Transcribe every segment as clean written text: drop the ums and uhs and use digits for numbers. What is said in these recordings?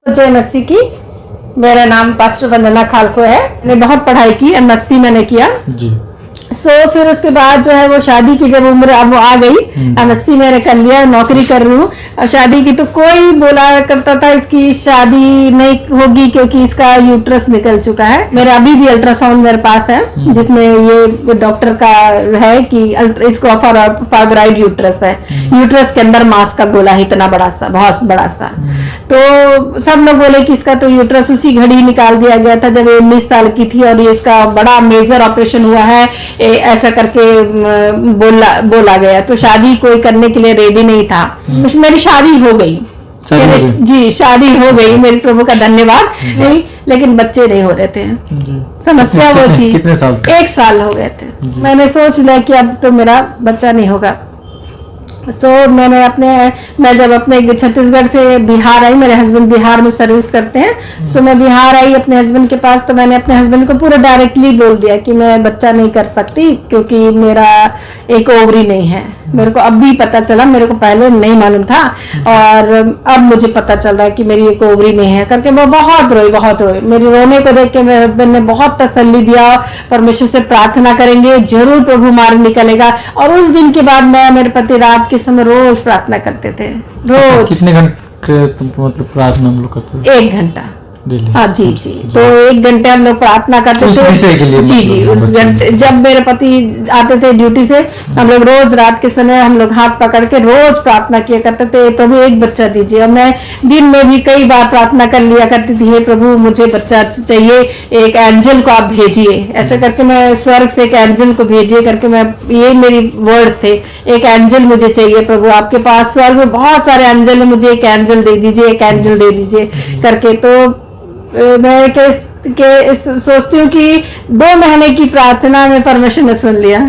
जय मसीह की। मेरा नाम पास्टर वंदना खालको है। मैंने बहुत पढ़ाई की, MSc मैंने किया जी। फिर उसके बाद जो है वो शादी की जब उम्र अब आ गई, MSc मैंने कर लिया, नौकरी कर रही हूँ। शादी की तो कोई बोला करता था इसकी शादी नहीं होगी क्योंकि इसका यूट्रस निकल चुका है। मेरा अभी भी अल्ट्रासाउंड मेरे पास है जिसमें ये डॉक्टर का है कि इसको फाइब्रॉइड यूट्रस है। यूट्रस के अंदर मांस का गोला है, इतना बड़ा सा, बहुत बड़ा सा। तो सब लोग बोले कि इसका तो यूट्रस उसी घड़ी निकाल दिया गया था जब ये 19 साल की थी और ये इसका बड़ा मेजर ऑपरेशन हुआ है, ऐसा करके बोला गया। तो शादी कोई करने के लिए रेडी नहीं था। मेरी शादी हो गई, जी शादी हो गई, मेरे प्रभु का धन्यवाद हुई, लेकिन बच्चे नहीं हो रहे थे। समस्या वो थी। कितने साल? 1 साल हो गए थे। मैंने सोच लिया कि अब तो मेरा बच्चा नहीं होगा। मैं जब अपने छत्तीसगढ़ से बिहार आई, मेरे हस्बैंड बिहार में सर्विस करते हैं, मैं बिहार आई अपने हस्बैंड के पास। तो मैंने अपने हस्बैंड को पूरा डायरेक्टली बोल दिया कि मैं बच्चा नहीं कर सकती क्योंकि मेरा एक ओवरी नहीं है। मेरे को अब भी पता चला, मेरे को पहले नहीं मालूम था और अब मुझे पता चल रहा है कि मेरी एक ओवरी नहीं है करके मैं बहुत रोई। मेरी रोने को देख के मेरे हस्बैंड ने बहुत तसल्ली दिया, परमेश्वर से प्रार्थना करेंगे, जरूर प्रभु मार्ग निकलेगा। और उस दिन के बाद मैं मेरे पति रात के समय रोज प्रार्थना करते थे, रोज। कितने घंटे मतलब प्रार्थना हम लोग करते थे? 1 घंटा। हाँ जी। तो 1 घंटे हम लोग प्रार्थना करते थे। जी उस घंटे जब मेरे पति आते थे ड्यूटी से, हम लोग रोज रात के समय हम लोग हाथ पकड़ के रोज प्रार्थना किया करते थे, प्रभु एक बच्चा दीजिए। और मैं दिन में भी कई बार प्रार्थना कर लिया करती थी, हे प्रभु मुझे बच्चा चाहिए, एक एंजल को आप भेजिए। ऐसे करके मैं स्वर्ग से एक एंजल को भेजिए करके मैं, ये मेरी वर्ड थे, एक एंजल मुझे चाहिए प्रभु, आपके पास स्वर्ग में बहुत सारे एंजल है, मुझे एक एंजल दे दीजिए, एक एंजल दे दीजिए करके। तो मैं सोचती हूँ कि 2 महीने की प्रार्थना में परमेश्वर ने सुन लिया।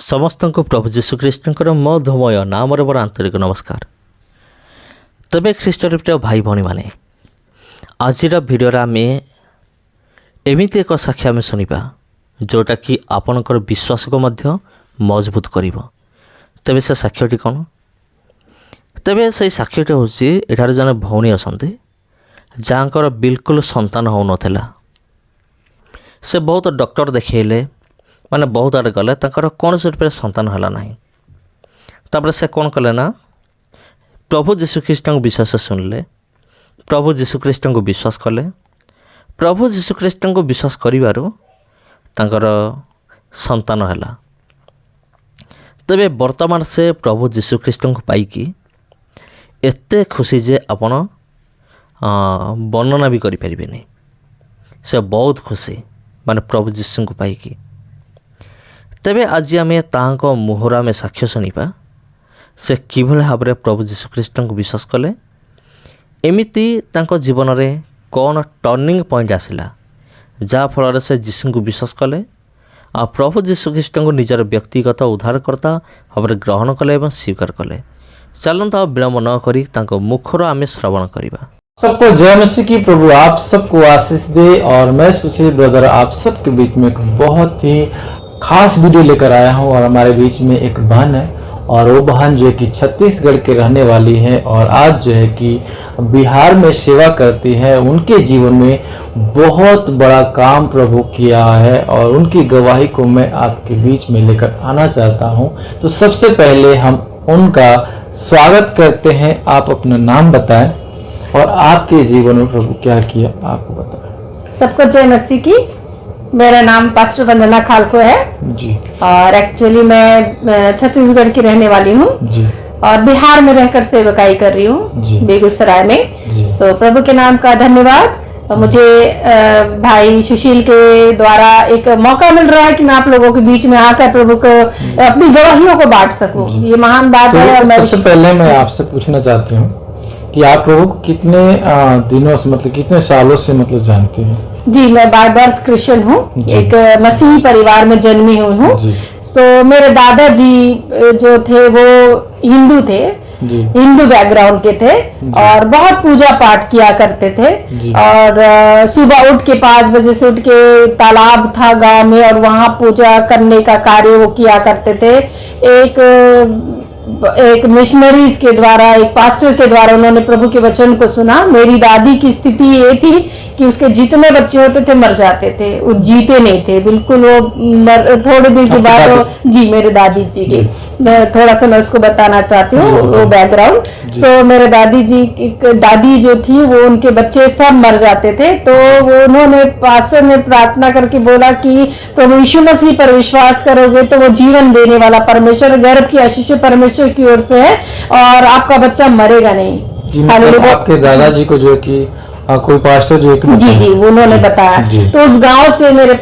समस्त को प्रभु जीशु ख्रीष्टर मधुमय नाम बड़ आंतरिक नमस्कार। तबे ख्रीष्टर प्रिय भाई भाई मैंने आज भिडियो आम एमती एक साक्षी आम शुणा जोटा कि आपणकर विश्वास को मध्य मजबूत कर। तेरे से साक्ष्यटी कौन? तेरे से साक्ष्यटी हूँ एठार जन भौणी अच्छा जहाँकर बिल्कुल संतान हो नाला। से बहुत डॉक्टर देखले, माने बहुत आड़े गले, कौन से रूप संतान है ना। तापर से कौन कले ना, प्रभु जीशु ख्रीष्ट को विश्वास सुनले, प्रभु जीशु ख्रीष्ट को विश्वास कले। प्रभु जीशु ख्रीष्ट को विश्वास करिवारु तांकर संतान है। तबे वर्तमान से प्रभु जीशु ख्रीष्ट को पाइकी एते खुशी जे आपण वर्णना भी करें। से बहुत खुशी माने प्रभु जीशु को पाइकी। तेबे आज आम तांको मुहरा में साक्ष्य शुणा से किभली भाव में प्रभु जीशु ख्रीष्ट को विश्वास कले, एमिती तांको जीवन में कौन टर्निंग पॉइंट आसला जहाँ फल से जीशु को विश्वास कले आ प्रभु जीशु ख्रीष्ट को निजर व्यक्तिगत उद्धारकर्ता भाव में ग्रहण कले और स्वीकार कले। चलता विलम्ब न करी तांको मुखर आम श्रवण करवा। सबको जय मसीह की। प्रभु आप सबको आशीष दे। और मैं सुशील ब्रदर आप सबके बीच में एक बहुत ही खास वीडियो लेकर आया हूं। और हमारे बीच में एक बहन है और वो बहन जो है कि छत्तीसगढ़ के रहने वाली है और आज जो है कि बिहार में सेवा करती है। उनके जीवन में बहुत बड़ा काम प्रभु किया है और उनकी गवाही को मैं आपके बीच में लेकर आना चाहता हूं। तो सबसे पहले हम उनका स्वागत करते हैं। आप अपना नाम बताएं और आपके जीवन में प्रभु क्या किया आपको बताएं। सबको जय मसीह की। मेरा नाम पास्टर वंदना खालको है जी। और एक्चुअली मैं छत्तीसगढ़ की रहने वाली हूँ जी। और बिहार में रहकर सेवकाई कर रही हूँ, बेगूसराय में। प्रभु के नाम का धन्यवाद। मुझे भाई सुशील के द्वारा एक मौका मिल रहा है कि मैं आप लोगों के बीच में आकर प्रभु को अपनी गवाहियों को बांट सकूं। ये महान बात है। और सबसे पहले मैं आपसे पूछना चाहती हूँ कि आप प्रभु को कितने दिनों से, मतलब कितने सालों से मतलब जानते हैं? जी, मैं बाय बर्थ क्रिश्चियन हूँ, एक मसीही परिवार में जन्मी हुई हूँ। तो मेरे दादाजी जो थे वो हिंदू थे, हिंदू बैकग्राउंड के थे और बहुत पूजा पाठ किया करते थे। और सुबह उठ के 5 बजे से उठ के तालाब था गांव में और वहां पूजा करने का कार्य वो किया करते थे। एक एक मिशनरीज के द्वारा, एक पास्टर के द्वारा उन्होंने प्रभु के वचन को सुना। मेरी दादी की स्थिति ये थी कि उसके जितने बच्चे होते थे मर जाते थे, वो जीते नहीं थे बिल्कुल। वो थोड़े दिन के बाद वो, जी मेरे दादी जी की थोड़ा सा मैं उसको बताना चाहती हूँ वो बैकग्राउंड। सो मेरे दादी जी, एक दादी जो थी वो, उनके बच्चे सब मर जाते थे। तो वो उन्होंने पास्टर ने प्रार्थना करके बोला कि प्रभु यीशु मसीह पर विश्वास करोगे तो वो जीवन देने वाला परमेश्वर, गर्भ की आशीष परमेश्वर की ओर से है और आपका बच्चा मरेगा नहीं। मतलब आपके दादाजी को जो है कि कोई पास्टर जो एक जी जी वो उन्होंने बताया। तो उस गांव से मेरे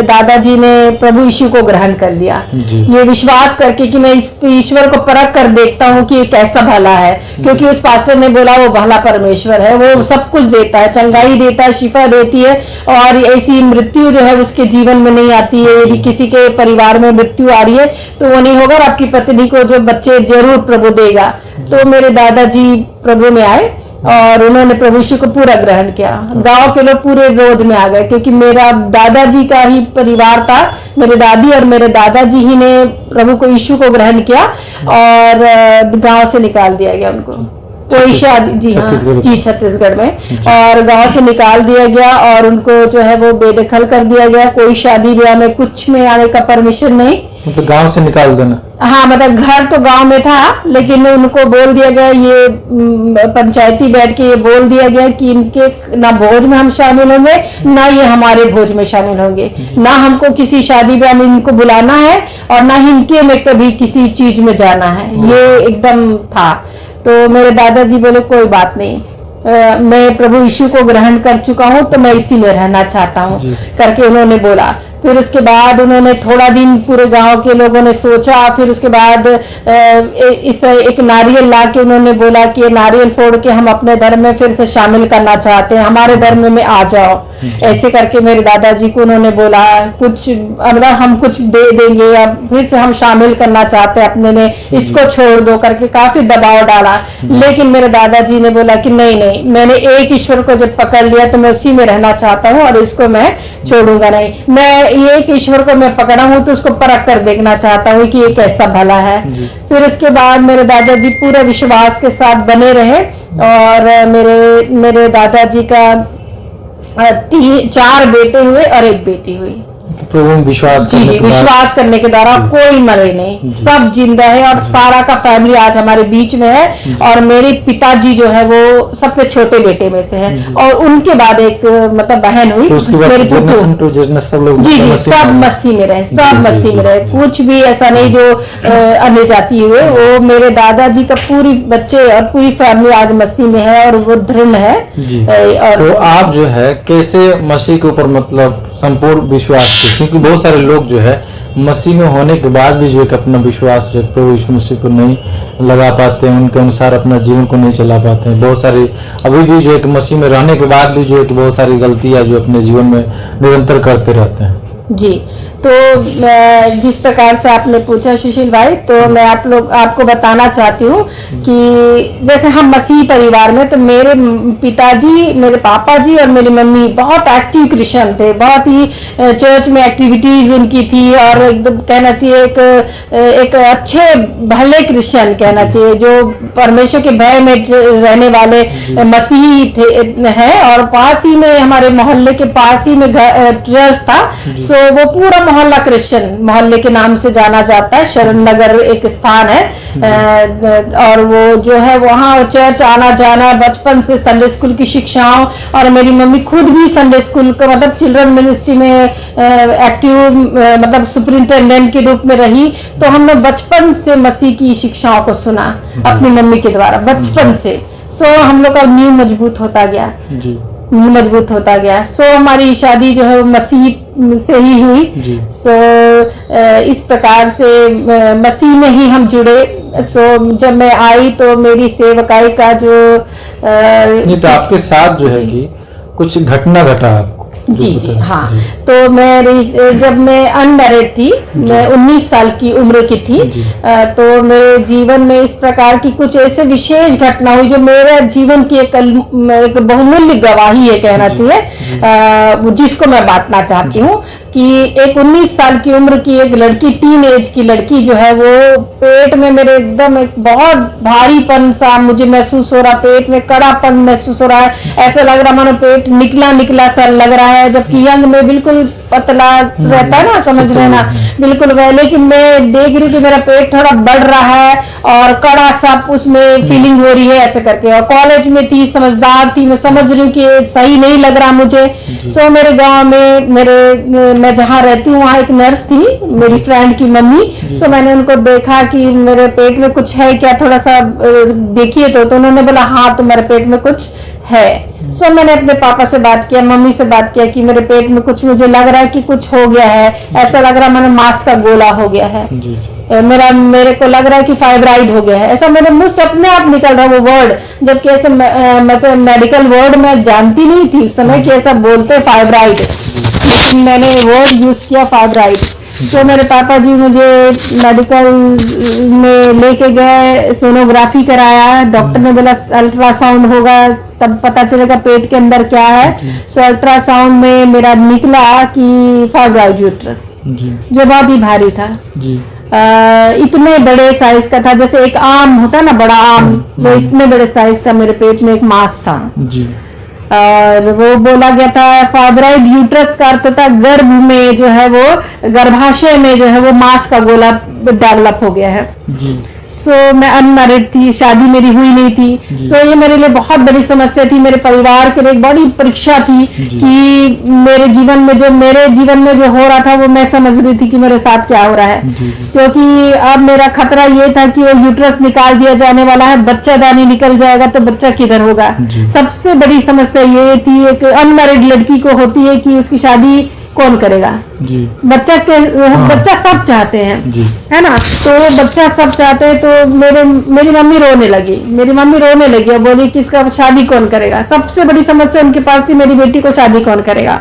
दादाजी ने प्रभु यीशु को ग्रहण कर लिया, ये विश्वास करके कि मैं इस ईश्वर को परख कर देखता हूँ कि ये कैसा भला है, क्योंकि उस पास्टर ने बोला वो भला परमेश्वर है, वो सब कुछ देता है, चंगाई देता है, शिफा देती है, और ऐसी मृत्यु जो है उसके जीवन में नहीं आती है। यदि किसी के परिवार में मृत्यु आ रही है तो वो नहीं होगा, और आपकी पत्नी को जो बच्चे जरूर प्रभु देगा। तो मेरे दादाजी प्रभु में आए और उन्होंने प्रभु यीशु को पूरा ग्रहण किया। गांव के लोग पूरे विरोध में आ गए, क्योंकि मेरा दादाजी का ही परिवार था, मेरे दादी और मेरे दादाजी ही ने प्रभु को यीशु को ग्रहण किया और गांव से निकाल दिया गया उनको। कोई शादी, जी हाँ जी, छत्तीसगढ़ में, और गांव से निकाल दिया गया और उनको जो है वो बेदखल कर दिया गया। कोई शादी ब्याह में कुछ में आने का परमिशन नहीं, मतलब गांव से निकाल देना। हाँ, मतलब घर तो गांव में था, लेकिन उनको बोल दिया गया, ये पंचायती बैठ के ये बोल दिया गया कि इनके ना भोज में हम शामिल होंगे, ना ये हमारे भोज में शामिल होंगे, ना हमको किसी शादी ब्याह में इनको बुलाना है और ना ही इनके में कभी किसी चीज में जाना है। ये एकदम था। तो मेरे दादाजी बोले कोई बात नहीं, मैं प्रभु यीशु को ग्रहण कर चुका हूँ तो मैं इसी में रहना चाहता हूँ करके उन्होंने बोला। फिर उसके बाद उन्होंने थोड़ा दिन पूरे गांव के लोगों ने सोचा, फिर उसके बाद इस एक नारियल ला के उन्होंने बोला कि ये नारियल फोड़ के हम अपने धर्म में फिर से शामिल करना चाहते हैं, हमारे धर्म में आ जाओ। ऐसे करके मेरे दादाजी को उन्होंने बोला कुछ, अब हम कुछ दे देंगे या फिर से हम शामिल करना चाहते हैं अपने में, इसको छोड़ दो करके काफी दबाव डाला। लेकिन मेरे दादाजी ने बोला कि नहीं नहीं, मैंने एक ईश्वर को जब पकड़ लिया तो मैं उसी में रहना चाहता हूँ और इसको मैं छोड़ूंगा नहीं। मैं एक ईश्वर को मैं पकड़ा हूँ तो उसको परख कर देखना चाहता हूँ कि ये कैसा भला है। फिर उसके बाद मेरे दादाजी पूरे विश्वास के साथ बने रहे और मेरे दादाजी का 4 बेटे हुए और 1 बेटी हुई। प्रभु में विश्वास करने के द्वारा कोई मरे नहीं, सब जिंदा है और सारा का फैमिली आज हमारे बीच में है। और मेरे पिताजी जो है वो सबसे छोटे बेटे में से है और उनके बाद एक मतलब बहन हुई, तो मेरी सब लोग जी जी सब मस्ती में रहे, सब मस्ती में रहे, कुछ भी ऐसा नहीं जो अन्य जाति हुए। वो मेरे दादाजी का पूरी बच्चे और पूरी फैमिली आज मस्ती में है और वो दृढ़ है। और तो आप जो है कैसे मसीह के ऊपर मतलब संपूर्ण विश्वास, क्योंकि बहुत सारे लोग जो है मसीह में होने के बाद भी जो है अपना विश्वास जो प्रभु यीशु मसीह को नहीं लगा पाते हैं, उनके अनुसार अपना जीवन को नहीं चला पाते हैं। बहुत सारी अभी भी जो है मसीह में रहने के बाद भी जो है कि बहुत सारी गलतियां जो अपने जीवन में निरंतर करते रहते हैं। जी, तो जिस प्रकार से आपने पूछा सुशील भाई, तो मैं आपको बताना चाहती हूँ कि जैसे हम मसीह परिवार में, तो मेरे पिताजी, मेरे पापा जी और मेरी मम्मी बहुत एक्टिव क्रिश्चियन थे, बहुत ही चर्च में एक्टिविटीज उनकी थी और एकदम कहना चाहिए एक अच्छे भले क्रिश्चियन कहना चाहिए, जो परमेश्वर के भय में रहने वाले मसीही थे हैं। और पास ही में हमारे मोहल्ले के पास ही में चर्च था, सो वो पूरा मोहल्ला क्रिश्चियन मोहल्ले के नाम से जाना जाता है, शरण नगर एक स्थान है। और वो जो है वहाँ चर्च आना जाना, बचपन से संडे स्कूल की शिक्षाओं, और मेरी मम्मी खुद भी संडे स्कूल का मतलब चिल्ड्रन मिनिस्ट्री में एक्टिव मतलब सुपरिंटेंडेंट के रूप में रही। तो हमने बचपन से मसीह की शिक्षाओं को सुना अपनी मम्मी के द्वारा, बचपन से। सो हम लोग का नींव मजबूत होता गया, मजबूत होता गया। सो हमारी शादी जो है वो मसीह से ही हुई। सो इस प्रकार से मसीह में ही हम जुड़े। सो जब मैं आई तो मेरी सेवकाई का जो नहीं, तो आपके साथ जो है कि कुछ घटना घटा आपको। जी जी हाँ, तो जब मैं अनमैरिड थी, मैं 19 साल की उम्र की थी, तो मेरे जीवन में इस प्रकार की कुछ ऐसे विशेष घटना हुई जो मेरे जीवन की एक बहुमूल्य गवाही है कहना चाहिए, जिसको मैं बांटना चाहती हूँ। कि एक 19 साल की उम्र की एक लड़की, टीन एज की लड़की जो है वो पेट में मेरे एकदम एक बहुत भारीपन सा मुझे महसूस हो रहा, पेट में कड़ापन महसूस हो रहा है, ऐसा लग रहा मानो पेट निकला निकला सा लग रहा है, जबकि यंग में बिल्कुल पतला रहता है ना, समझ रहे ना, बिल्कुल वह। लेकिन मैं देख रही हूँ कि मेरा पेट थोड़ा बढ़ रहा है और कड़ा सा उसमें फीलिंग हो रही है ऐसे करके। और कॉलेज में थी, समझदार थी, मैं समझ रही हूँ कि सही नहीं लग रहा मुझे। सो मेरे गांव में मैं जहाँ रहती हूँ वहाँ एक नर्स थी, मेरी फ्रेंड की मम्मी। सो मैंने उनको देखा कि मेरे पेट में कुछ है क्या, थोड़ा सा देखिए तो उन्होंने बोला हाँ तुम्हारे पेट में कुछ है। सो मैंने अपने पापा से बात किया, मम्मी से बात किया कि मेरे पेट में कुछ, मुझे लग रहा है कि कुछ हो गया है, ऐसा लग रहा है मैंने मांस का गोला हो गया है, मेरे को लग रहा है कि फाइब्राइड हो गया है, ऐसा मेरे मुंह से अपने आप निकल रहा है वो वर्ड, जबकि ऐसे मतलब मेडिकल वर्ड मैं जानती नहीं थी उस समय कि ऐसा बोलते फाइब्राइड, लेकिन मैंने वर्ड यूज किया फाइब्राइड। तो मेरे पापा जी मुझे मेडिकल में लेके गए, सोनोग्राफी कराया, डॉक्टर ने बोला अल्ट्रासाउंड होगा तब पता चलेगा पेट के अंदर क्या है। सो अल्ट्रासाउंड में मेरा निकला कि फाइब्राइड यूट्रस, जो बहुत ही भारी था, इतने बड़े साइज का था, जैसे एक आम होता है ना, बड़ा आम, वो इतने बड़े साइज का मेरे पेट में एक मांस था। और वो बोला गया था फाइब्राइड यूट्रस का अर्थ था गर्भ में जो है वो, गर्भाशय में जो है वो मांस का गोला डेवलप हो गया है। सो मैं अनमैरिड थी, शादी मेरी हुई नहीं थी। सो ये मेरे लिए बहुत बड़ी समस्या थी, मेरे परिवार के लिए एक बड़ी परीक्षा थी कि मेरे जीवन में जो हो रहा था वो मैं समझ रही थी कि मेरे साथ क्या हो रहा है, क्योंकि अब मेरा खतरा ये था कि वो यूट्रस निकाल दिया जाने वाला है, बच्चादानी निकल जाएगा तो बच्चा किधर होगा। सबसे बड़ी समस्या ये थी, एक अनमैरिड लड़की को होती है कि उसकी शादी कौन करेगा, बच्चा सब चाहते हैं, है ना, तो बच्चा सब चाहते हैं। तो मेरी मम्मी रोने लगी और बोली कि इसका शादी कौन करेगा। सबसे बड़ी समस्या उनके पास थी, मेरी बेटी को शादी कौन करेगा।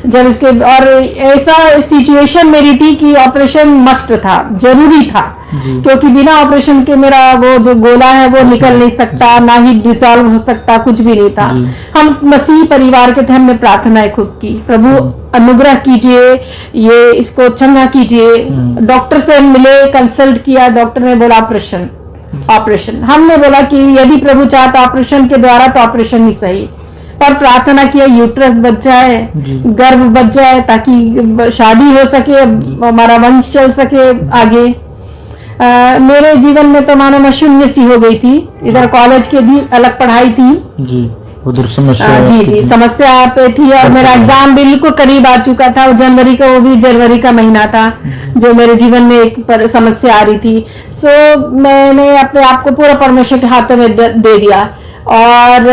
जब इसके, और ऐसा सिचुएशन मेरी थी कि ऑपरेशन मस्ट था, जरूरी था, क्योंकि बिना ऑपरेशन के मेरा वो जो गोला है वो निकल नहीं सकता, ना ही डिसॉल्व हो सकता, कुछ भी नहीं था। हम मसीह परिवार के थे, हमने प्रार्थनाएं खूब की, प्रभु अनुग्रह कीजिए, ये इसको चंगा कीजिए। डॉक्टर से मिले, कंसल्ट किया, डॉक्टर ने बोला ऑपरेशन। हमने बोला कि यदि प्रभु चाहता ऑपरेशन के द्वारा तो ऑपरेशन ही सही, पर प्रार्थना किया यूट्रस बच जाए, गर्भ बच जाए, ताकि शादी हो सके, हमारा वंश चल सके आगे। मेरे जीवन में तो मानो मैं शून्य सी हो गई थी, इधर कॉलेज के भी अलग पढ़ाई थी, उधर समस्या समस्या पे थी, और मेरा एग्जाम बिल्कुल करीब आ चुका था, वो भी जनवरी का महीना था जो मेरे जीवन में एक समस्या आ रही थी। सो मैंने अपने आप को पूरा परमेश्वर के हाथों में दे दिया, और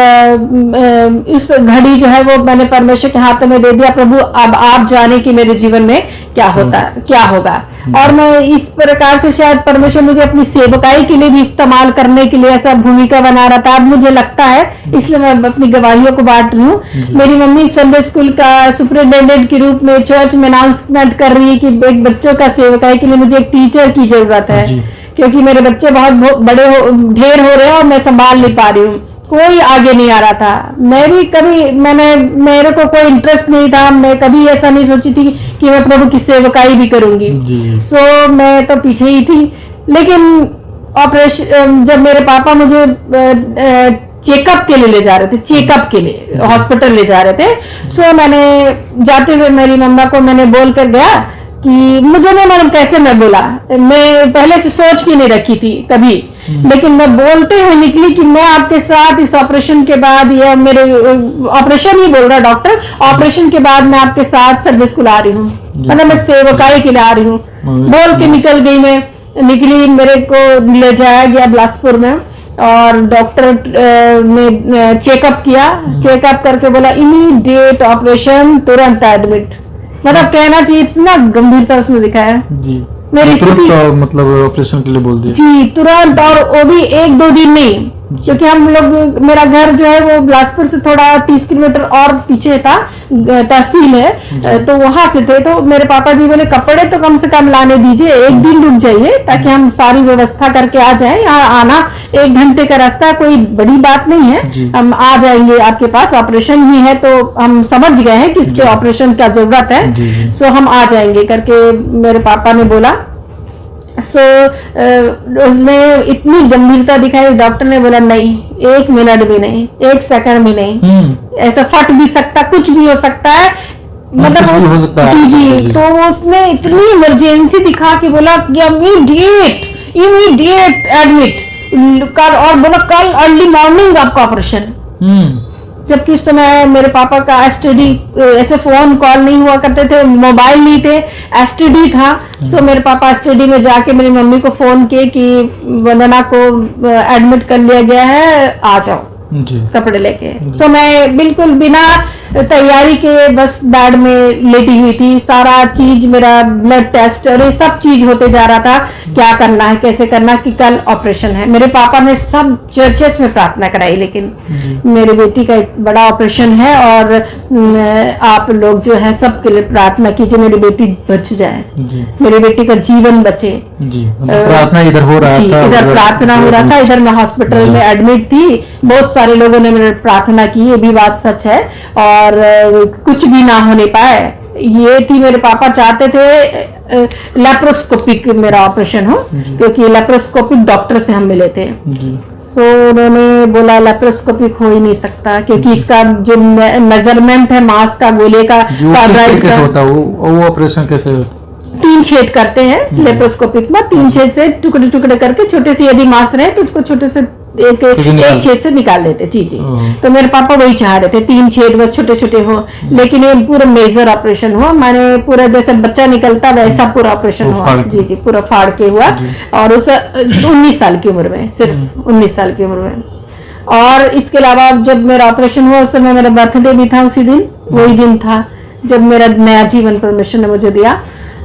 इस घड़ी जो है वो मैंने परमेश्वर के हाथों में दे दिया, प्रभु अब आप जाने कि मेरे जीवन में क्या होगा। और मैं इस प्रकार से शायद परमेश्वर मुझे अपनी सेवकाई के लिए भी इस्तेमाल करने के लिए ऐसा भूमिका बना रहा था, अब मुझे लगता है, इसलिए मैं अपनी गवाहियों को बांट रही हूँ। मेरी मम्मी संडे स्कूल का सुपरिटेंडेंट के रूप में चर्च में अनाउंसमेंट कर रही है कि एक बच्चों का सेवकाई के लिए मुझे एक टीचर की जरूरत है, क्योंकि मेरे बच्चे बहुत ढेर हो रहे हैं और मैं संभाल नहीं पा रही हूँ, कोई आगे नहीं आ रहा था। मैं भी कभी मेरे को कोई इंटरेस्ट नहीं था, मैं कभी ऐसा नहीं सोची थी कि मैं प्रभु की सेवकाई भी करूंगी। सो मैं तो पीछे ही थी। लेकिन ऑपरेशन, जब मेरे पापा मुझे चेकअप के लिए ले जा रहे थे, चेकअप के लिए हॉस्पिटल ले जा रहे थे, सो मैंने जाते हुए मेरी मम्मा को मैंने बोल कर गया कि मुझे नहीं मालूम कैसे मैं बोला, मैं पहले से सोच के नहीं रखी थी कभी, लेकिन मैं बोलते हुए निकली कि मैं आपके साथ इस ऑपरेशन के बाद, या मेरे ऑपरेशन ही बोल रहा डॉक्टर, ऑपरेशन के बाद मैं आपके साथ सर्विस स्कूल आ रही हूँ, मतलब मैं सेवकाई के लिए आ रही हूँ। बोल के निकल गई, मैं निकली, मेरे को ले जाया गया बिलासपुर में, और डॉक्टर ने चेकअप किया, चेकअप करके बोला इमीडिएट ऑपरेशन, तुरंत एडमिट, मतलब कहना चाहिए इतना गंभीरता उसने दिखाया मेरी स्थिति, मतलब ऑपरेशन के लिए बोल दिया जी तुरंत, और वो भी 1-2 दिन नहीं, क्योंकि हम लोग, मेरा घर जो है वो बिलासपुर से थोड़ा 30 किलोमीटर और पीछे था, तहसील है, तो वहां से थे। तो मेरे पापा जी बोले कपड़े तो कम से कम लाने दीजिए, एक दिन रुक जाइए ताकि हम सारी व्यवस्था करके आ जाएं। यहाँ आना 1 घंटे का रास्ता, कोई बड़ी बात नहीं है, हम आ जाएंगे आपके पास, ऑपरेशन ही है तो हम समझ गए हैं कि इसके ऑपरेशन का जरूरत है, सो हम आ जाएंगे करके मेरे पापा ने बोला। सो उसने इतनी गंभीरता दिखाई, डॉक्टर ने बोला नहीं, 1 मिनट भी नहीं, 1 सेकंड भी नहीं, ऐसा फट भी सकता, कुछ भी हो सकता है, मतलब हो सकता है। जी। तो उसने इतनी इमरजेंसी दिखा के बोला कि इमीडिएट एडमिट कर, और बोला कल अर्ली मॉर्निंग आपका ऑपरेशन। जबकि इस समय मेरे पापा का एसटीडी, ऐसे फोन कॉल नहीं हुआ करते थे, मोबाइल नहीं थे, एसटीडी था। सो मेरे पापा एसटीडी में जाके मेरी मम्मी को फोन किए कि वंदना को एडमिट कर लिया गया है, आ जाओ कपड़े लेके। सो मैं बिल्कुल बिना तैयारी के बस बेड में लेटी हुई थी, सारा चीज मेरा ब्लड टेस्ट और ये सब चीज होते जा रहा था, क्या करना है, कैसे करना, कि कल ऑपरेशन है। मेरे पापा ने सब चर्चेस में प्रार्थना कराई, लेकिन मेरी बेटी का एक बड़ा ऑपरेशन है और आप लोग जो है सबके लिए प्रार्थना कीजिए, मेरी बेटी बच जाए, मेरी बेटी का जीवन बचे। प्रार्थना इधर हो रहा था, इधर प्रार्थना हो रहा था, इधर मैं हॉस्पिटल में एडमिट थी, बहुत सारे लोगों ने मेरे प्रार्थना की, ये भी बात सच है, और कुछ भी ना होने पाए। ये थी, मेरे पापा चाहते थे लेप्रोस्कोपिक मेरा ऑपरेशन हो, क्योंकि लेप्रोस्कोपिक डॉक्टर से हम मिले थे। सो उन्होंने बोला लेप्रोस्कोपिक हो ही नहीं सकता, क्योंकि इसका जो मेजरमेंट है मांस का, गोले का, कैसे होता है वो ऑपरेशन कैसे होता? 3 छेद करते हैं लेप्रोस्कोपिक में, 3 छेद से टुकड़े टुकड़े करके, छोटे से यदि मांस रहे तो उसको छोटे से एक छेद से निकाल लेते। जी। तो मेरे पापा वही चाह रहे थे, 3 छेद बस छोटे छोटे हो, लेकिन ये पूरा मेजर ऑपरेशन हुआ, मैंने पूरा जैसे बच्चा निकलता वैसा पूरा ऑपरेशन हुआ। जी, पूरा फाड़ के हुआ, और उस 19 साल की उम्र में, सिर्फ 19 साल की उम्र में। और इसके अलावा जब मेरा ऑपरेशन हुआ उस समय मेरा बर्थडे भी था, उसी दिन, वही दिन था जब मेरा नया जीवन परमेश्वर ने मुझे दिया।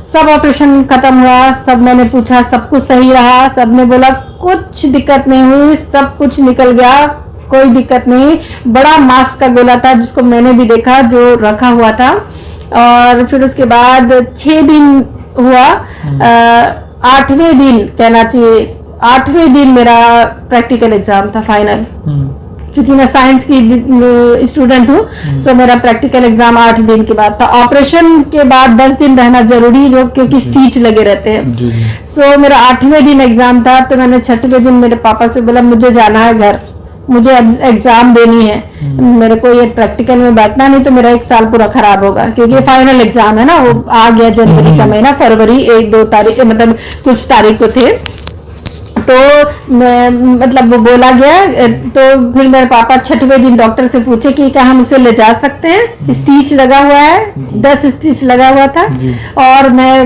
सब ऑपरेशन खत्म हुआ, सब मैंने पूछा, सब कुछ सही रहा, सब ने बोला कुछ दिक्कत नहीं हुई, सब कुछ निकल गया, कोई दिक्कत नहीं। बड़ा मांस का गोला था जिसको मैंने भी देखा, जो रखा हुआ था। और फिर उसके बाद 6 दिन हुआ, 8वें दिन कहना चाहिए, 8वें दिन मेरा प्रैक्टिकल एग्जाम था, फाइनल। क्योंकि मैं साइंस की स्टूडेंट हूँ, सो मेरा प्रैक्टिकल एग्जाम 8 दिन के बाद था। ऑपरेशन के बाद 10 दिन रहना जरूरी, जो क्योंकि स्टिच लगे रहते हैं। सो मेरा 8वें दिन एग्जाम था, तो मैंने 6वें दिन मेरे पापा से बोला मुझे जाना है घर, मुझे एग्जाम देनी है, मेरे को ये प्रैक्टिकल में बैठना, नहीं तो मेरा 1 साल पूरा खराब होगा, क्योंकि फाइनल एग्जाम है ना। वो आ गया जनवरी का महीना, फरवरी 1-2 तारीख, मतलब कुछ तारीख को थे, तो मैं मतलब वो बोला गया। तो फिर मेरे पापा 6वें दिन डॉक्टर से पूछे कि क्या हम इसे ले जा सकते हैं, स्टिच लगा हुआ है, 10 स्टिच लगा हुआ था। और मैं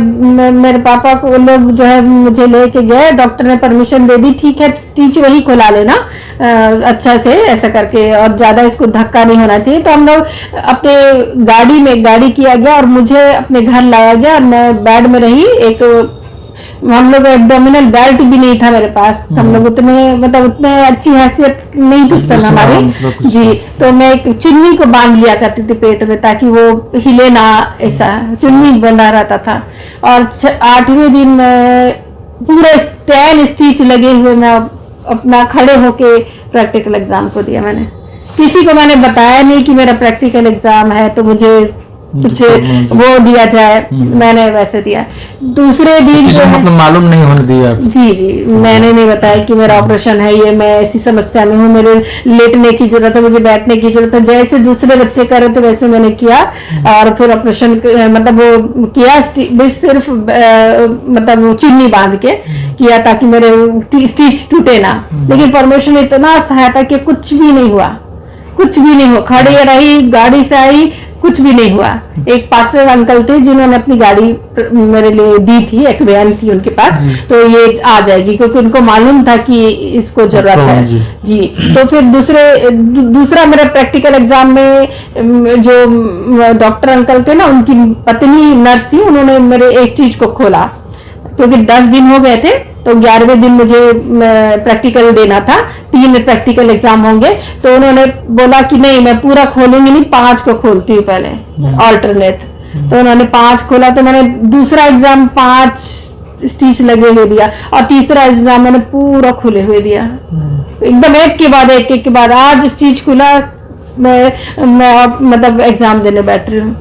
मेरे पापा को लोग जो है मुझे लेके गए, डॉक्टर ने परमिशन दे दी, ठीक है स्टिच वही खोला लेना अच्छा से, ऐसा करके, और ज्यादा इसको धक्का नहीं होना चाहिए। तो हम लोग अपने गाड़ी किया गया और मुझे अपने घर लाया गया, और मैं बेड में रही। एक हम लोग एब्डोमिनल बेल्ट भी नहीं था मेरे पास, हम लोग उतने मतलब उतने अच्छी हैसियत नहीं थी उस समय हमारी। जी, तो मैं एक चुन्नी को बांध लिया करती थी पेट में, ताकि वो हिले ना, ऐसा चुन्नी बंधा रहता था। और 8वें दिन पूरे 10 स्टिच लगे हुए मैं अपना खड़े होके प्रैक्टिकल एग्जाम को दिया। मैंने किसी को मैंने बताया नहीं कि मेरा प्रैक्टिकल एग्जाम है, तो मुझे कुछ वो दिया जाए, मैंने वैसे दिया। दूसरे दिन जो मतलब मालूम नहीं होने दिया। जी, मैंने नहीं बताया कि मेरा ऑपरेशन है, ये मैं ऐसी समस्या में हूँ, मेरे लेटने की जरूरत है, मुझे बैठने की जरूरत है। जैसे दूसरे बच्चे कर रहे थे वैसे मैंने किया, और फिर ऑपरेशन मतलब वो किया, सिर्फ मतलब वो चुन्नी बांध के किया ताकि मेरे स्टिच टूटे ना। लेकिन परमेश्वर ने इतना सहायता कि कुछ भी नहीं हुआ, कुछ भी नहीं हुआ। खड़ी रही, गाड़ी से आई, कुछ भी नहीं हुआ। एक पास्टर अंकल थे जिन्होंने अपनी गाड़ी मेरे लिए दी थी, एक वैन थी उनके पास, तो ये आ जाएगी, क्योंकि उनको मालूम था कि इसको जरूरत है। जी, तो फिर दूसरा मेरा प्रैक्टिकल एग्जाम में जो डॉक्टर अंकल थे ना, उनकी पत्नी नर्स थी, उन्होंने मेरे एक स्टिच को खोला, क्योंकि 10 दिन हो गए थे, तो 11वें दिन मुझे प्रैक्टिकल देना था, 3 प्रैक्टिकल एग्जाम होंगे। तो उन्होंने बोला कि नहीं, मैं पूरा खोलूंगी नहीं, 5 को खोलती हूँ पहले ऑल्टरनेट। तो उन्होंने 5 खोला, तो मैंने दूसरा एग्जाम 5 स्टिच लगे हुए दिया, और तीसरा एग्जाम मैंने पूरा खुले हुए दिया, एकदम एक के बाद एक के बाद। आज स्टिच खुला, मैं मतलब एग्जाम देने बैठ रही हूँ।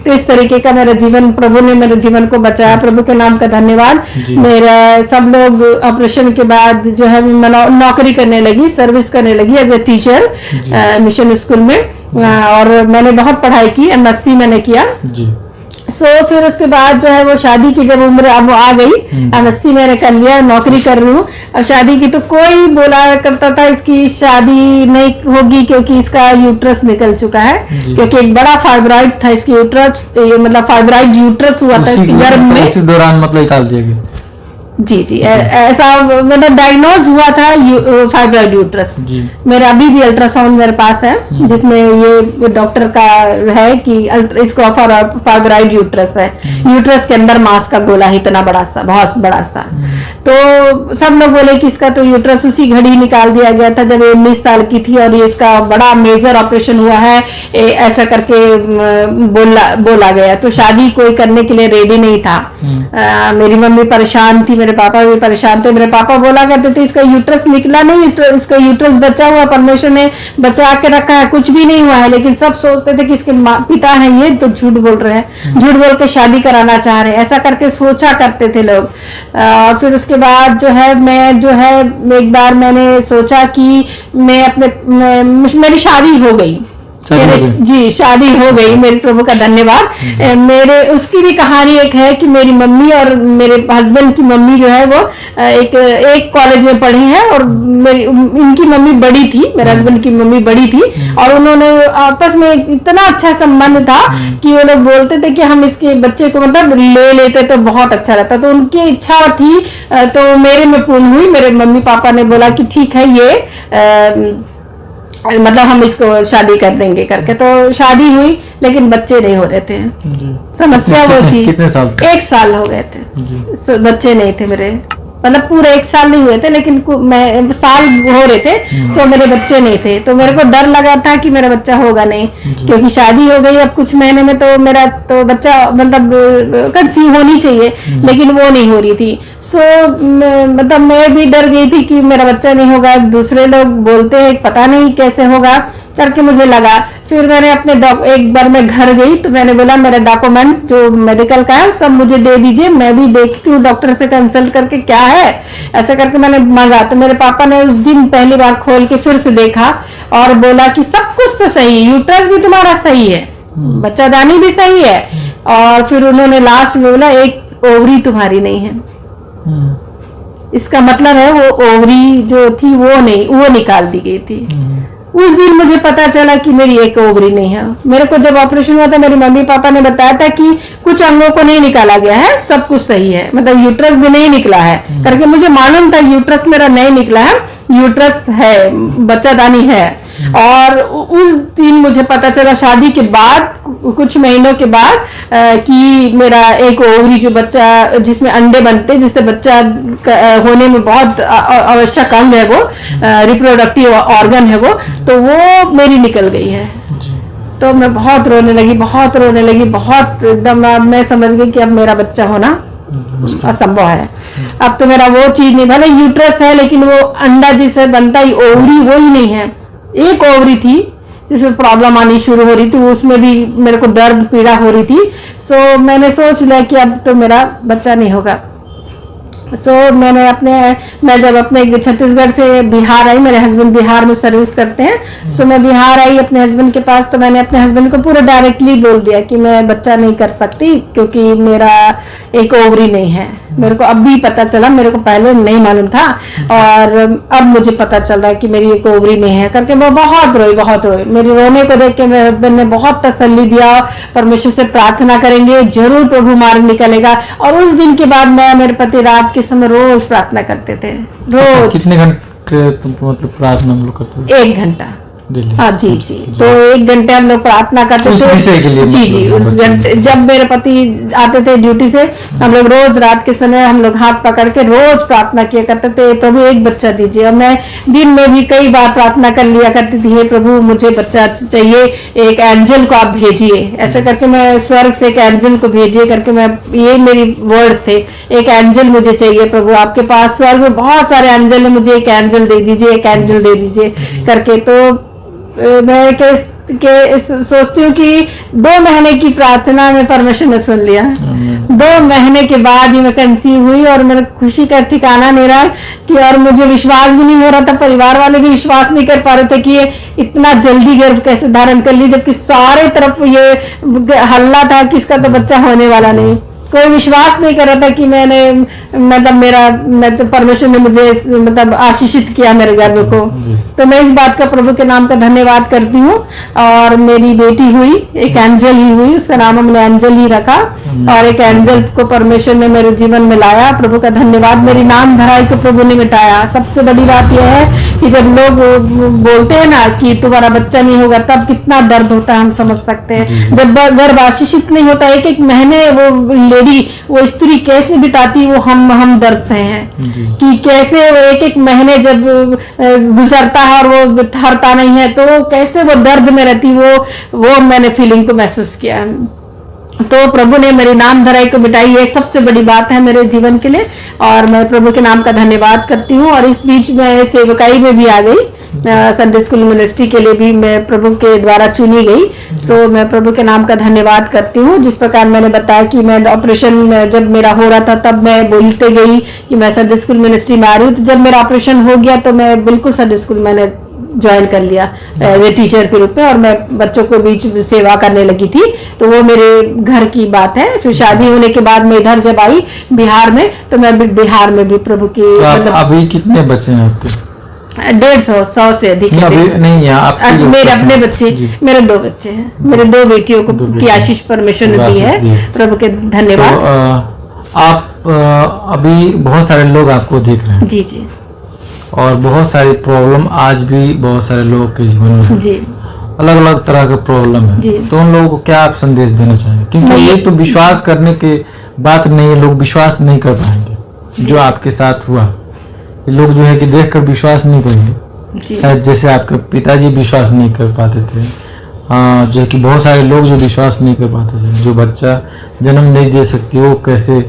तो इस तरीके का मेरा जीवन, प्रभु ने मेरे जीवन को बचाया, प्रभु के नाम का धन्यवाद। मेरा सब लोग ऑपरेशन के बाद जो है मैं नौकरी करने लगी, सर्विस करने लगी as a teacher mission school में, और मैंने बहुत पढ़ाई की, MSc मैंने किया। फिर उसके बाद जो है वो शादी की जब उम्र अब आ गई, MSc मैंने कर लिया, नौकरी कर रही हूँ। अब शादी की तो कोई बोला करता था इसकी शादी नहीं होगी क्योंकि इसका यूट्रस निकल चुका है, क्योंकि एक बड़ा फाइब्राइड था इसकी यूट्रस, मतलब फाइब्राइड यूट्रस हुआ था इसके गर्भ में। उसी दौरान मतलब निकाल दिया गया। जी ऐसा मतलब डायग्नोज हुआ था फाइब्राइड यूट्रस। मेरा अभी भी अल्ट्रासाउंड मेरे पास है, जिसमें ये डॉक्टर का है कि इसको फाइब्राइड यूट्रस है, यूट्रस के अंदर मांस का गोला है इतना बड़ा सा, बहुत बड़ा सा। तो सब लोग बोले कि इसका तो यूट्रस उसी घड़ी निकाल दिया गया था जब ये 19 साल की थी, और ये इसका बड़ा मेजर ऑपरेशन हुआ है, ऐसा करके बोला गया। तो शादी कोई करने के लिए रेडी नहीं था। मेरी मम्मी परेशान थी, मेरे पापा भी परेशान थे। मेरे पापा बोला करते थे इसका यूट्रस निकला नहीं, तो इसका यूट्रस बचा हुआ, परमेश्वर ने बचा के रखा है, कुछ भी नहीं हुआ है। लेकिन सब सोचते थे कि इसके पिता हैं ये तो झूठ बोल रहे हैं, झूठ बोल के शादी कराना चाह रहे हैं, ऐसा करके सोचा करते थे लोग। फिर उसके बाद जो है मैं जो है एक बार मैंने सोचा कि मेरी शादी हो गई, जी शादी हो गई, मेरे प्रभु का धन्यवाद। मेरे उसकी भी कहानी एक है कि मेरी मम्मी और मेरे हस्बैंड की मम्मी जो है वो एक कॉलेज में पढ़ी है, और इनकी मम्मी बड़ी थी, मेरे हस्बैंड की मम्मी बड़ी थी, और उन्होंने आपस में इतना अच्छा संबंध था कि वो लोग बोलते थे कि हम इसके बच्चे को मतलब ले लेते तो बहुत अच्छा रहता। तो उनकी इच्छा थी, तो मेरे में पूर्ण हुई। मेरे मम्मी पापा ने बोला कि ठीक है, ये मतलब हम इसको शादी कर देंगे करके। तो शादी हुई, लेकिन बच्चे नहीं हो रहे थे। समस्या वो थी। कितने साल? 1 साल हो गए थे, बच्चे नहीं थे मेरे, मतलब पूरे 1 साल नहीं हुए थे, लेकिन मैं साल हो रहे थे, सो मेरे बच्चे नहीं थे। तो मेरे को डर लगा था कि मेरा बच्चा होगा नहीं, क्योंकि शादी हो गई अब कुछ महीने में, तो मेरा तो बच्चा मतलब कंसीव होनी चाहिए, लेकिन वो नहीं हो रही थी। मतलब मैं भी डर गई थी कि मेरा बच्चा नहीं होगा। दूसरे लोग बोलते हैं पता नहीं कैसे होगा करके मुझे लगा। फिर मैंने अपने एक बार मैं घर गई, तो मैंने बोला मेरे डॉक्यूमेंट्स जो मेडिकल का है सब मुझे दे दीजिए, मैं भी देखती हूँ डॉक्टर से कंसल्ट करके क्या है, ऐसा करके मैंने मांगा। तो मेरे पापा ने उस दिन पहली बार खोल के फिर से देखा और बोला कि सब कुछ तो सही है, यूट्रस भी तुम्हारा सही है, बच्चादानी भी सही है, और फिर उन्होंने लास्ट में बोला एक ओवरी तुम्हारी नहीं है। इसका मतलब है वो ओवरी जो थी वो निकाल दी गई थी। उस दिन मुझे पता चला कि मेरी एक ओवरी नहीं है। मेरे को जब ऑपरेशन हुआ था, मेरे मम्मी पापा ने बताया था कि कुछ अंगों को नहीं निकाला गया है, सब कुछ सही है, मतलब यूट्रस भी नहीं निकला है करके। मुझे मालूम था यूट्रस मेरा नहीं निकला है, यूट्रस है, बच्चादानी है। और उस दिन मुझे पता चला शादी के बाद, कुछ महीनों के बाद, कि मेरा एक ओवरी जो बच्चा जिसमें अंडे बनते, जिससे बच्चा होने में बहुत आवश्यक अंग है, वो रिप्रोडक्टिव ऑर्गन है वो, तो वो मेरी निकल गई है। तो मैं बहुत रोने लगी, बहुत एकदम मैं समझ गई कि अब मेरा बच्चा होना असंभव है। अब तो मेरा वो चीज नहीं, भले यूट्रस है लेकिन वो अंडा जिससे बनता है ओवरी वो ही नहीं है। एक ओवरी थी जिसमें प्रॉब्लम आनी शुरू हो रही थी, उसमें भी मेरे को दर्द पीड़ा हो रही थी। मैंने सोच लिया कि अब तो मेरा बच्चा नहीं होगा। मैं जब अपने छत्तीसगढ़ से बिहार आई, मेरे हस्बैंड बिहार में सर्विस करते हैं, मैं बिहार आई अपने हस्बैंड के पास, तो मैंने अपने हस्बैंड को पूरा डायरेक्टली बोल दिया कि मैं बच्चा नहीं कर सकती क्योंकि मेरा एक ओवरी नहीं है। मेरे को अब भी पता चला, मेरे को पहले नहीं मालूम था, और अब मुझे पता चल रहा है कि मेरी एक ओवरी नहीं है करके। मैं बहुत रोई। मेरी रोने को देख के मेरे हस्बैंड ने बहुत तसल्ली दिया, परमेश्वर से प्रार्थना करेंगे, जरूर प्रभु मार्ग निकलेगा। और उस दिन के बाद मैं मेरे पति रात के समय रोज प्रार्थना करते थे, रोज। कितने घंटे मतलब प्रार्थना हम लोग करते थे? 1 घंटा डेली? हाँ जी जी, तो 1 घंटे हम लोग प्रार्थना करते उस थे। विषय के लिए जी जी, मतलब उस बच्चे- घंटे जब मेरे पति आते थे ड्यूटी से, हम लोग रोज रात के समय हम लोग हाथ पकड़ के रोज प्रार्थना किया करते थे, प्रभु एक बच्चा दीजिए। और मैं दिन में भी कई बार प्रार्थना कर लिया करती थी, हे प्रभु मुझे बच्चा चाहिए, एक एंजल को आप भेजिए। ऐसे करके मैं स्वर्ग से एक एंजल को भेजिए करके मैं, ये मेरी वर्ड थे, एक एंजल मुझे चाहिए प्रभु, आपके पास स्वर्ग में बहुत सारे एंजल है, मुझे एक एंजल दे दीजिए, एक एंजल दे दीजिए करके। तो मैं सोचती हूँ कि 2 महीने की प्रार्थना में परमेश्वर ने सुन लिया। 2 महीने के बाद ही मैं कंसीव हुई और मेरे खुशी का ठिकाना नहीं रहा कि, और मुझे विश्वास भी नहीं हो रहा था, परिवार वाले भी विश्वास नहीं कर पा रहे थे कि ये इतना जल्दी गर्भ कैसे धारण कर ली, जबकि सारे तरफ ये हल्ला था कि इसका तो बच्चा होने वाला नहीं। कोई विश्वास नहीं कर रहा था कि मैंने मतलब परमेश्वर ने मुझे मतलब आशीषित किया मेरे गर्भ को। तो मैं इस बात का प्रभु के नाम का धन्यवाद करती हूँ। और मेरी बेटी हुई, एक एंजल ही हुई, उसका नाम हमने एंजल ही रखा, और एक एंजल को परमेश्वर ने मेरे जीवन में लाया। प्रभु का धन्यवाद। मेरी नाम धराई को प्रभु ने मिटाया। सबसे बड़ी बात यह है कि जब लोग बोलते हैं ना कि तुम्हारा बच्चा नहीं होगा, तब कितना दर्द होता है हम समझ सकते हैं। जब गर्भ आशीषित नहीं होता, 1-1 महीने वो स्त्री कैसे बिताती, वो हम दर्द से हैं कि कैसे वो 1-1 महीने जब गुजरता है और वो ठहरता नहीं है, तो कैसे वो दर्द में रहती, वो मैंने फीलिंग को महसूस किया। तो प्रभु ने मेरी नाम धराई को मिटाई, ये सबसे बड़ी बात है मेरे जीवन के लिए, और मैं प्रभु के नाम का धन्यवाद करती हूँ। और इस बीच में सेवकाई में भी आ गई, संडे स्कूल मिनिस्ट्री के लिए भी मैं प्रभु के द्वारा चुनी गई। सो मैं प्रभु के नाम का धन्यवाद करती हूँ। जिस प्रकार मैंने बताया कि मैं ऑपरेशन जब मेरा हो रहा था, तब मैं बोलते गई कि मैं संडे स्कूल मिनिस्ट्री में आ रही हूँ। तो जब मेरा ऑपरेशन हो गया तो मैं बिल्कुल संडे स्कूल मैंने ज्वाइन कर लिया वे टीचर के रूप में, और मैं बच्चों को बीच सेवा करने लगी थी। तो वो मेरे घर की बात है। फिर शादी होने के बाद मैं इधर जब आई बिहार में, तो मैं बिहार में भी प्रभु की तो मतलब अभी कितने बच्चे हैं आपके? 150 से अधिक नहीं, अभी नहीं है आपके आज जो मेरे बच्चे अपने हैं। बच्चे, जी। मेरे 2 बच्चे हैं, मेरे 2 बेटियों को दो की बेटियां। आशीष परमेश्वर ने दी आशीष दी है। है। प्रभु के तो धन्यवाद। आप अभी बहुत सारे लोग आपको देख रहे हैं, जी जी और बहुत सारी प्रॉब्लम आज भी बहुत सारे लोगों के जीवन में है। जी अलग अलग तरह का प्रॉब्लम जी। है। तो उन लोगों को क्या आप संदेश देना चाहेंगे? क्योंकि मैं ये तो विश्वास करने की बात नहीं है, लोग विश्वास नहीं कर पाएंगे जो आपके साथ हुआ। ये लोग जो है कि देखकर विश्वास नहीं करेंगे, जी शायद जैसे आपके पिताजी विश्वास नहीं कर पाते थे। जो है कि बहुत सारे लोग जो विश्वास नहीं कर पाते थे, जो बच्चा जन्म नहीं दे सकती वो कैसे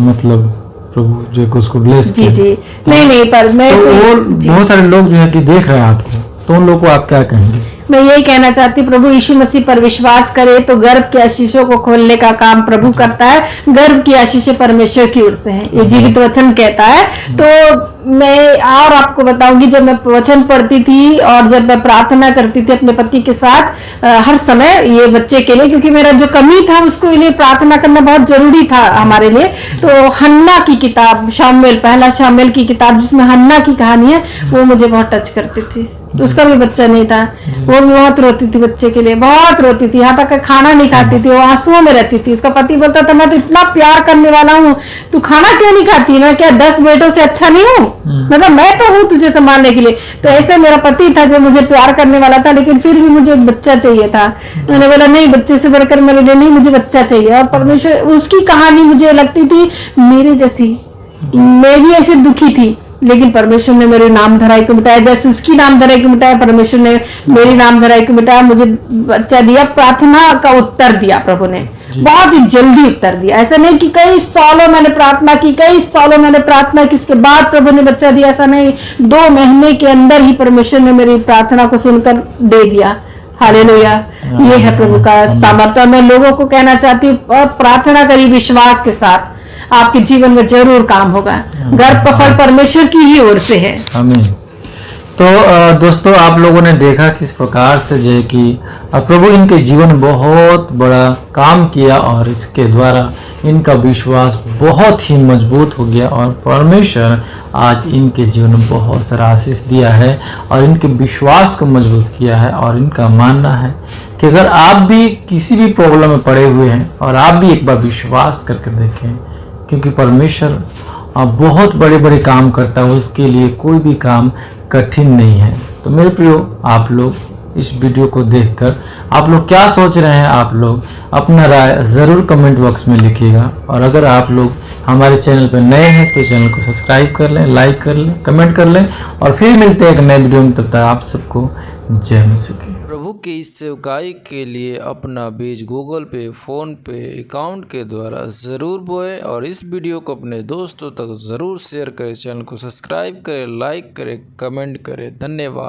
मतलब प्रभु जो है कि उसको ब्लेस जी जी नहीं पर मैं तो वो जी। बहुत सारे लोग जो है कि देख रहे हैं आपको, तो उन लोगों को आप क्या कहेंगे? मैं यही कहना चाहती हूँ, प्रभु यीशु मसीह पर विश्वास करे तो गर्भ की आशीषों को खोलने का काम प्रभु करता है। गर्भ की आशीषें परमेश्वर की ओर से हैं, ये जीवित वचन कहता है। तो मैं और आपको बताऊंगी, जब मैं वचन पढ़ती थी और जब मैं प्रार्थना करती थी अपने पति के साथ हर समय ये बच्चे के लिए, क्योंकि मेरा जो कमी था उसको लिए प्रार्थना करना बहुत जरूरी था हमारे लिए। तो हन्ना की किताब, शामुएल, पहला शामुएल की किताब जिसमें हन्ना की कहानी है, वो मुझे बहुत टच करती थी। उसका भी बच्चा नहीं था, वो बहुत रोती थी बच्चे के लिए, बहुत रोती थी, यहाँ तक कि खाना नहीं खाती थी, वो आंसुओं में रहती थी। उसका पति बोलता था मैं तो इतना प्यार करने वाला हूँ, तू खाना क्यों नहीं खाती? मैं क्या 10 बेटों से अच्छा नहीं हूँ? मतलब मैं तो हूँ तुझे संभालने के लिए। तो ऐसे मेरा पति था जो मुझे प्यार करने वाला था, लेकिन फिर भी मुझे एक बच्चा चाहिए था। मैंने बोला नहीं, बच्चे से बढ़कर मेरे लिए नहीं, मुझे बच्चा चाहिए। और परमेश्वर, उसकी कहानी मुझे लगती थी मेरे जैसी, मैं भी ऐसे दुखी थी, लेकिन परमेश्वर ने मेरे नाम धराई को मिटाया। जैसे उसकी नाम धराई को मिटाया, परमेश्वर ने मेरी नाम धराई को मिटाया, मुझे बच्चा दिया। प्रार्थना का उत्तर दिया प्रभु ने, बहुत ही जल्दी उत्तर दिया। ऐसा नहीं कि कई सालों मैंने प्रार्थना की, कई सालों मैंने प्रार्थना की, उसके बाद प्रभु ने बच्चा दिया, ऐसा नहीं। 2 महीने के अंदर ही परमेश्वर ने मेरी प्रार्थना को सुनकर दे दिया। हालेलुया, ये है प्रभु का सामर्थ्य। मैं लोगों को कहना चाहती हूँ, प्रार्थना करिए विश्वास के साथ, आपके जीवन में जरूर काम होगा। गर्भ का फल परमेश्वर की ही ओर से है। आमीन। तो दोस्तों, आप लोगों ने देखा किस प्रकार से जो है कि प्रभु इनके जीवन में बहुत बड़ा काम किया, और इसके द्वारा इनका विश्वास बहुत ही मजबूत हो गया, और परमेश्वर आज इनके जीवन में बहुत सारा आशीष दिया है और इनके विश्वास को मजबूत किया है। और इनका मानना है कि अगर आप भी किसी भी प्रॉब्लम में पड़े हुए हैं और आप भी एक बार विश्वास करके देखें, क्योंकि परमेश्वर बहुत बड़े बड़े काम करता है, उसके लिए कोई भी काम कठिन नहीं है। तो मेरे प्रियो, आप लोग इस वीडियो को देखकर आप लोग क्या सोच रहे हैं। आप लोग अपना राय ज़रूर कमेंट बॉक्स में लिखिएगा। और अगर आप लोग हमारे चैनल पर नए हैं तो चैनल को सब्सक्राइब कर लें, लाइक कर लें, कमेंट कर लें। और फिर मिलते हैं एक नए वीडियो में। तब तक आप सबको जय मसीह की। प्रभु की इस सेवकाई के लिए अपना बीज गूगल पे, फोन पे अकाउंट के द्वारा ज़रूर बोएं और इस वीडियो को अपने दोस्तों तक ज़रूर शेयर करें। चैनल को सब्सक्राइब करें, लाइक करें, कमेंट करें। धन्यवाद।